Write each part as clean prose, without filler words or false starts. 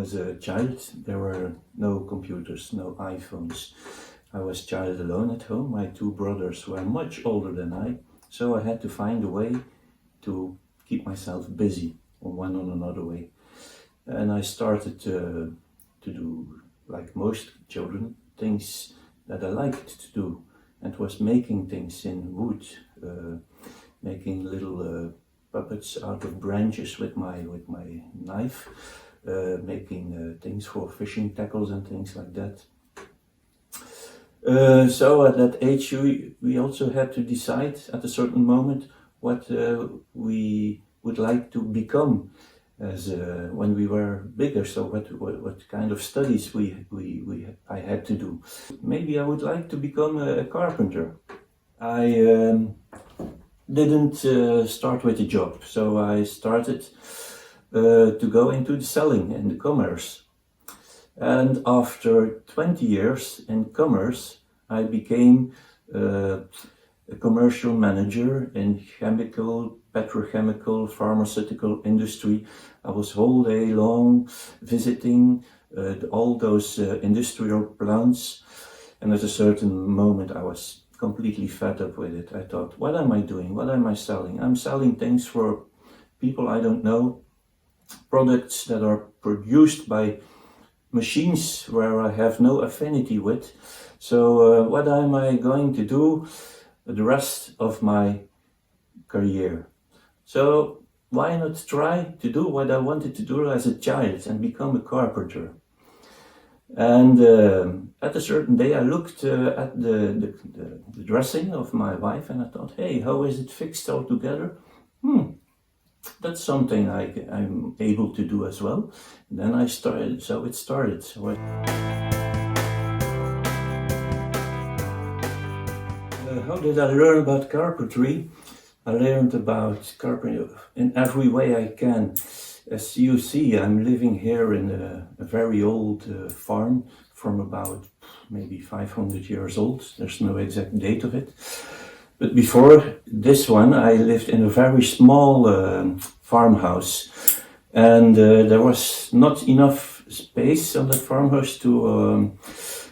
was a child, there were no computers, no iPhones. I was child alone at home. My two brothers were much older than I, so I had to find a way to keep myself busy on one or another way. And I started to do, like most children, things that I liked to do. And was making things in wood, making little puppets out of branches with my knife, making things for fishing tackles and things like that. So at that age we also had to decide at a certain moment what we would like to become as when we were bigger. So what kind of studies I had to do. Maybe I would like to become a carpenter. I didn't start with a job, so I started to go into the selling and the commerce. And after 20 years in commerce, I became a commercial manager in chemical, petrochemical, pharmaceutical industry. I was whole day long visiting all those industrial plants, and at a certain moment I was completely fed up with it. I thought, what am I doing? What am I selling? I'm selling things for people I don't know, products that are produced by machines where I have no affinity with. So what am I going to do the rest of my career? So why not try to do what I wanted to do as a child and become a carpenter? And at a certain day I looked at the dressing of my wife and I thought, hey, how is it fixed all together? That's something I'm able to do as well. And then I started, so it started. How did I learn about carpentry? I learned about carpentry in every way I can. As you see, I'm living here in a very old farm from about maybe 500 years old. There's no exact date of it. But before this one, I lived in a very small farmhouse. And there was not enough space on that farmhouse to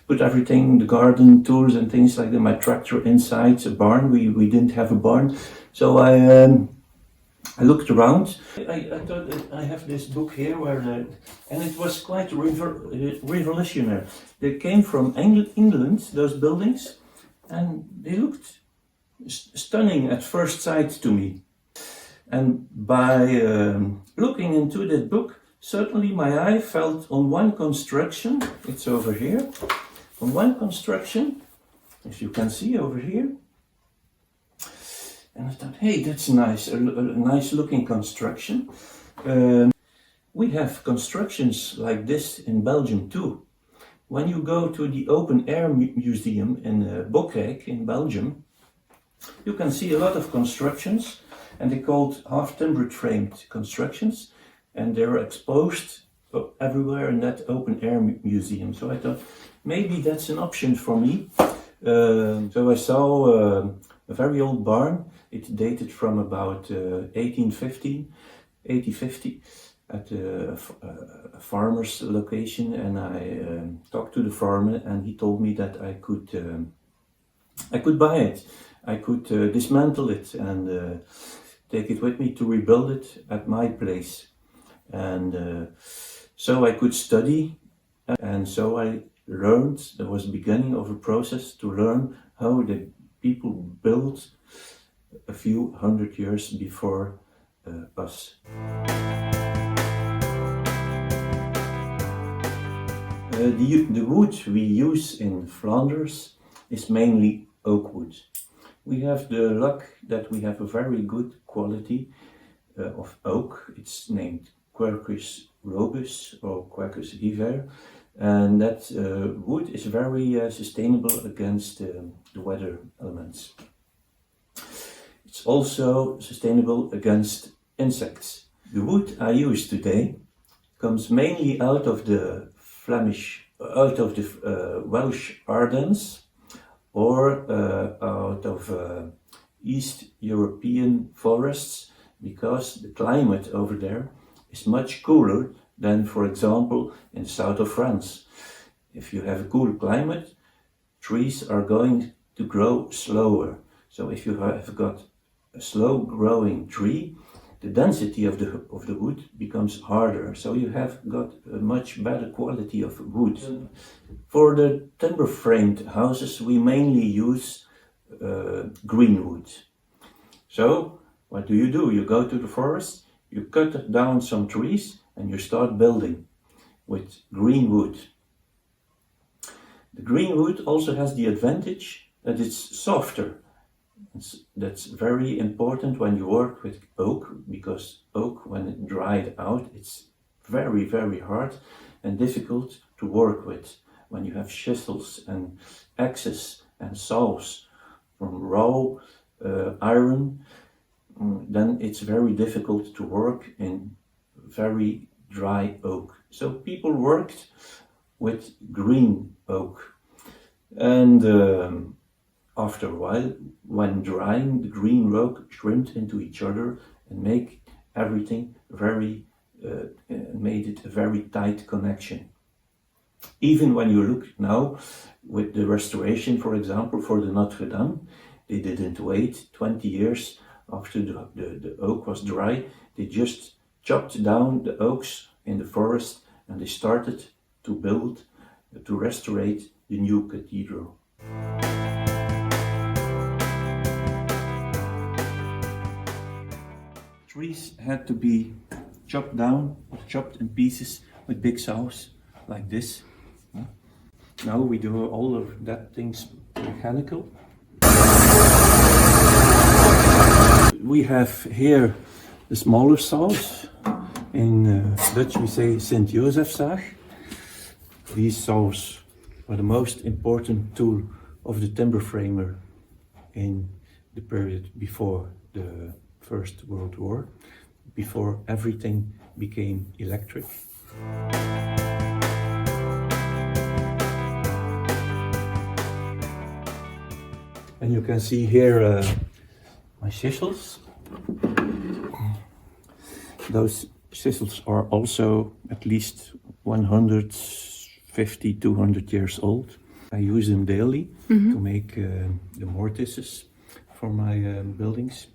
put everything, the garden tools and things like that, my tractor inside a barn. We didn't have a barn. So I looked around. I thought that I have this book here and it was quite revolutionary. They came from England, those buildings, and they looked stunning at first sight to me. And by looking into that book, certainly my eye fell on one construction. It's over here. On one construction, as you can see over here. And I thought, hey, that's nice, a nice looking construction. We have constructions like this in Belgium too. When you go to the open air museum in Woodworking in Belgium, you can see a lot of constructions, and they're called half-timbered framed constructions, and they're exposed everywhere in that open air museum. So I thought, maybe that's an option for me. So I saw a very old barn. It dated from about 1850 at a farmer's location, and I talked to the farmer, and he told me that I could buy it. I could dismantle it and take it with me to rebuild it at my place. And so I could study, and so I learned. There was the beginning of a process to learn how the people built a few hundred years before us. The wood we use in Flanders is mainly oak wood. We have the luck that we have a very good quality of oak. It's named Quercus robus or Quercus viver, and that wood is very sustainable against the weather elements. It's also sustainable against insects. The wood I use today comes mainly out of the Welsh Ardennes, or out of East European forests, because the climate over there is much cooler than, for example, in the south of France. If you have a cool climate, trees are going to grow slower. So if you have got a slow growing tree, the density of the wood becomes harder. So you have got a much better quality of wood. For the timber framed houses, we mainly use green wood. So what do? You go to the forest, you cut down some trees and you start building with green wood. The green wood also has the advantage that it's softer. That's very important when you work with oak, because oak, when it dried out, it's very, very hard and difficult to work with. When you have chisels and axes and saws from raw iron, then it's very difficult to work in very dry oak. So people worked with green oak, and after a while, when drying, the green oak shrimped into each other and make everything made it a very tight connection. Even when you look now with the restoration, for example, for the Notre Dame, they didn't wait 20 years after the oak was dry. They just chopped down the oaks in the forest and they started to build, to restore the new cathedral. Trees had to be chopped down, chopped in pieces with big saws, like this. Now we do all of that things mechanical. We have here the smaller saws. In Dutch we say Sint Josefszaag. These saws are the most important tool of the timber framer in the period before the First World War, before everything became electric. And you can see here my chisels. Those chisels are also at least 150, 200 years old. I use them daily to make the mortises for my buildings.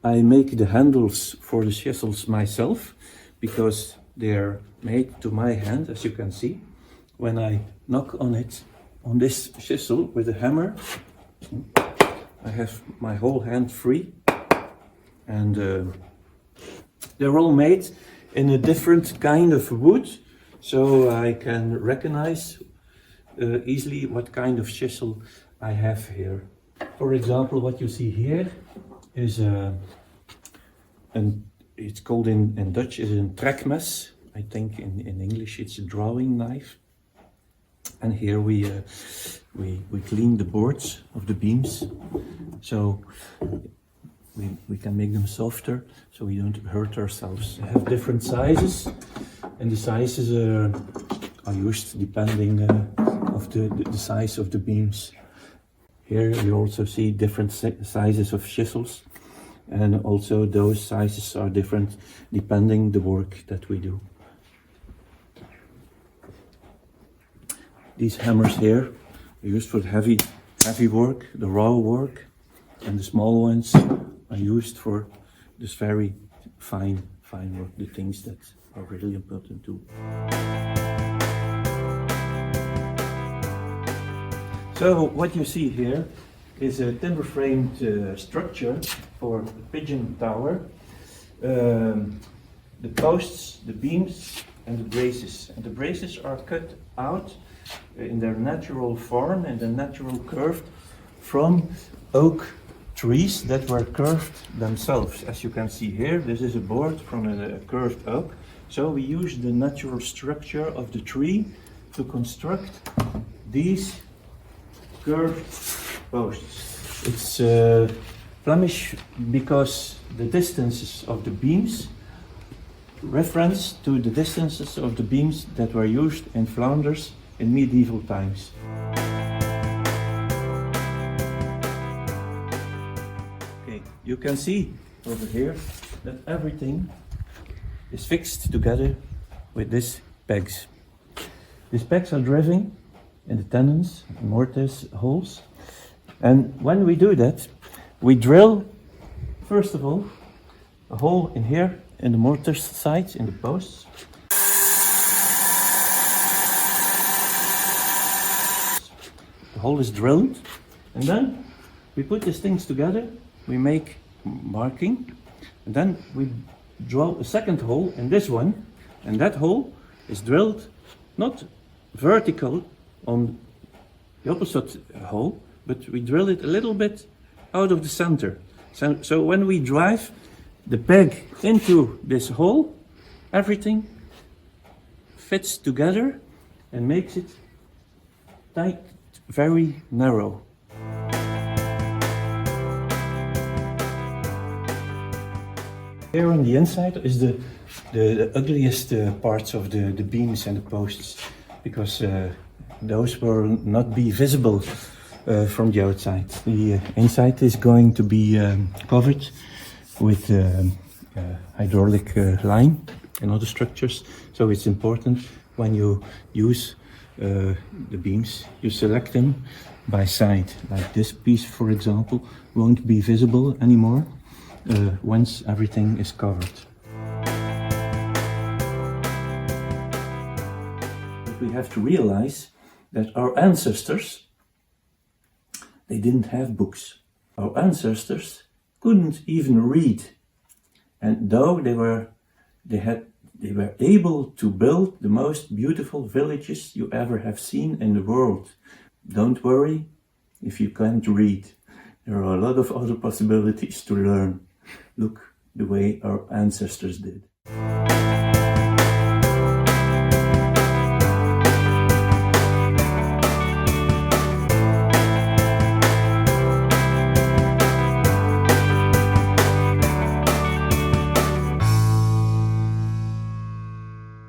I make the handles for the chisels myself because they're made to my hand, as you can see. When I knock on it, on this chisel with a hammer, I have my whole hand free, and they're all made in a different kind of wood, so I can recognize easily what kind of chisel I have here. For example, what you see here is and it's called in Dutch is a trekmes. I think in English it's a drawing knife. And here we clean the boards of the beams, so we can make them softer, so we don't hurt ourselves. I have different sizes, and the sizes are used depending of the size of the beams. Here you also see different sizes of chisels, and also those sizes are different depending the work that we do. These hammers here are used for heavy work, the raw work, and the small ones are used for this very fine work, the things that are really important too. So what you see here is a timber framed structure for a pigeon tower. The posts, the beams and the braces. And the braces are cut out in their natural form and the natural curve from oak trees that were curved themselves. As you can see here, this is a board from a curved oak. So we use the natural structure of the tree to construct these curved posts. It's Flemish because the distances of the beams reference to the distances of the beams that were used in Flanders in medieval times. Okay, you can see over here that everything is fixed together with these pegs. These pegs are driven in the tenons, mortise holes. And when we do that, we drill, first of all, a hole in here, in the mortar sides, in the posts. The hole is drilled, and then we put these things together, we make marking, and then we drill a second hole in this one, and that hole is drilled not vertical on the opposite hole, but we drill it a little bit out of the center. So when we drive the peg into this hole, everything fits together and makes it tight, very narrow. Here on the inside is the ugliest parts of the beams and the posts, because those will not be visible from the outside. The inside is going to be covered with hydraulic line and other structures. So it's important when you use the beams, you select them by side. Like this piece, for example, won't be visible anymore once everything is covered. But we have to realize that our ancestors, they didn't have books. Our ancestors couldn't even read, and though they were able to build the most beautiful villages you ever have seen in the world. Don't worry if you can't read. There are a lot of other possibilities to learn. Look the way our ancestors did.